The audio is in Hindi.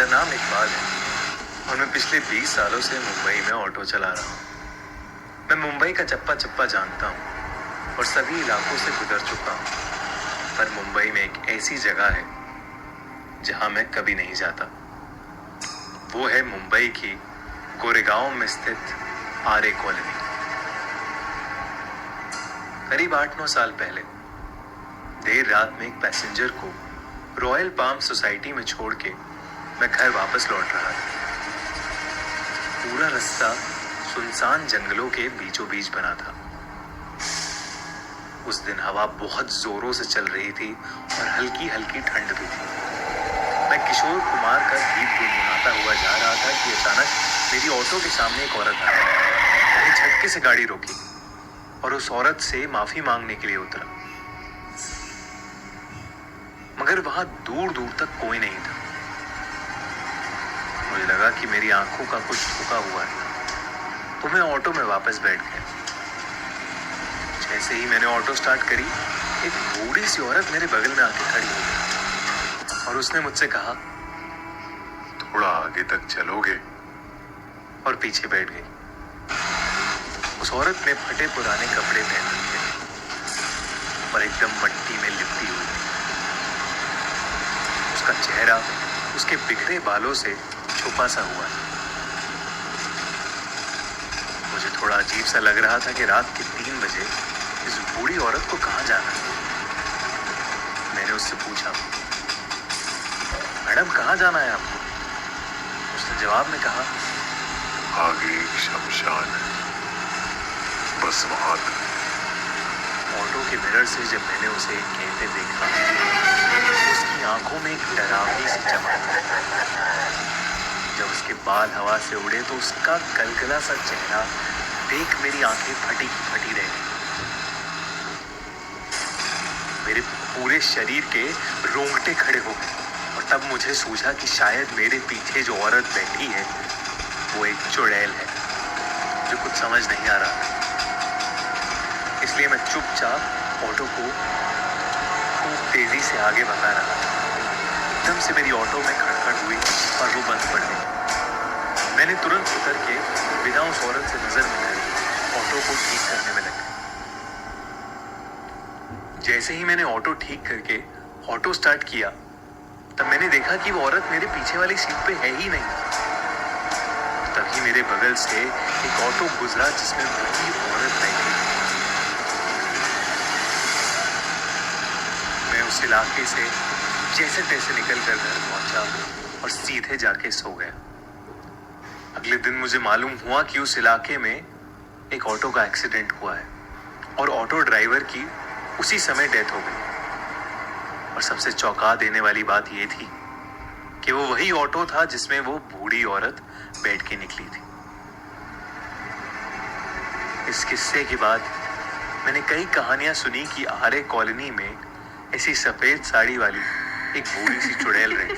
नाम इकबाल है और मैं पिछले 20 सालों से मुंबई में ऑटो चला रहा हूँ। मैं मुंबई का चप्पा चप्पा जानता हूँ और सभी इलाकों से गुजर चुका हूँ, पर मुंबई में एक ऐसी जगह है जहां मैं कभी नहीं जाता। वो है मुंबई की गोरेगांव में स्थित आरे कॉलोनी। करीब 8-9 साल पहले देर रात में एक पैसेंजर को रॉयल पाम सोसाइटी में छोड़ के मैं घर वापस लौट रहा था। पूरा रास्ता सुनसान जंगलों के बीचों बीच बना था। उस दिन हवा बहुत जोरों से चल रही थी और हल्की हल्की ठंड भी थी। मैं किशोर कुमार का गीत गुनगुनाता हुआ जा रहा था कि अचानक मेरी ऑटो के सामने एक औरत आई। मैंने झटके से गाड़ी रोकी और उस औरत से माफी मांगने के लिए उतरा, मगर वहां दूर दूर तक कोई नहीं था। मुझे लगा कि मेरी आंखों का कुछ धोखा हुआ है, तो मैं ऑटो में वापस बैठ गया। जैसे ही मैंने ऑटो स्टार्ट करी, एक बूढ़ी सी औरत मेरे बगल में आके खड़ी हो गई और उसने मुझसे कहा, थोड़ा आगे तक चलोगे? और पीछे बैठ गई। उस औरत ने फटे पुराने कपड़े पहन रखे और एकदम मिट्टी में लिपटी हुई। उसका चेहरा उसके बिखरे बालों से छुपा सा हुआ है। मुझे थोड़ा अजीब सा लग रहा था कि रात के 3 बजे इस बूढ़ी औरत को कहां जाना है। मैंने उससे पूछा, मैडम कहां जाना है आपको? उसने जवाब में कहा, आगे एक शमशान है, बस वहां तक। ऑटो के मिरर से जब मैंने उसे कहते देखा, उसकी आंखों में एक डरावनी सी चमक थी। जब उसके बाल हवा से उड़े तो उसका गलगला सा चेहरा देख मेरी आंखें फटी की फटी रह गई। मेरे पूरे शरीर के रोंगटे खड़े हो गए और तब मुझे सूझा कि शायद मेरे पीछे जो औरत बैठी है वो एक चुड़ैल है जो कुछ समझ नहीं आ रहा था। इसलिए मैं चुपचाप ऑटो को खूब तेजी से आगे भगा रहा था। एकदम से मेरी ऑटो में खड़खड़ हुई और वो बंद पड़ गई। मैंने तुरंत उतर के बिना उस औरत से नजर मिलाए ऑटो को ठीक करने में लगा। जैसे ही मैंने ऑटो ठीक करके ऑटो स्टार्ट किया, तब मैंने देखा कि वो औरत मेरे पीछे वाली सीट पे है ही नहीं। तभी मेरे बगल से एक ऑटो गुजरा जिसमें वही औरत बैठी। मैं उस इलाके से जैसे तैसे निकल कर घर पहुंचा और सीधे जाके सो गया। अगले दिन मुझे मालूम हुआ कि उस इलाके में एक ऑटो का एक्सीडेंट हुआ है और ऑटो ड्राइवर की उसी समय डेथ हो गई। और सबसे चौंका देने वाली बात यह थी कि वो वही ऑटो था जिसमें वो बूढ़ी औरत बैठ के निकली थी। इस किस्से के बाद मैंने कई कहानियां सुनी कि आरे कॉलोनी में ऐसी सफेद साड़ी वाली एक बूढ़ी सी चुड़ैल रही।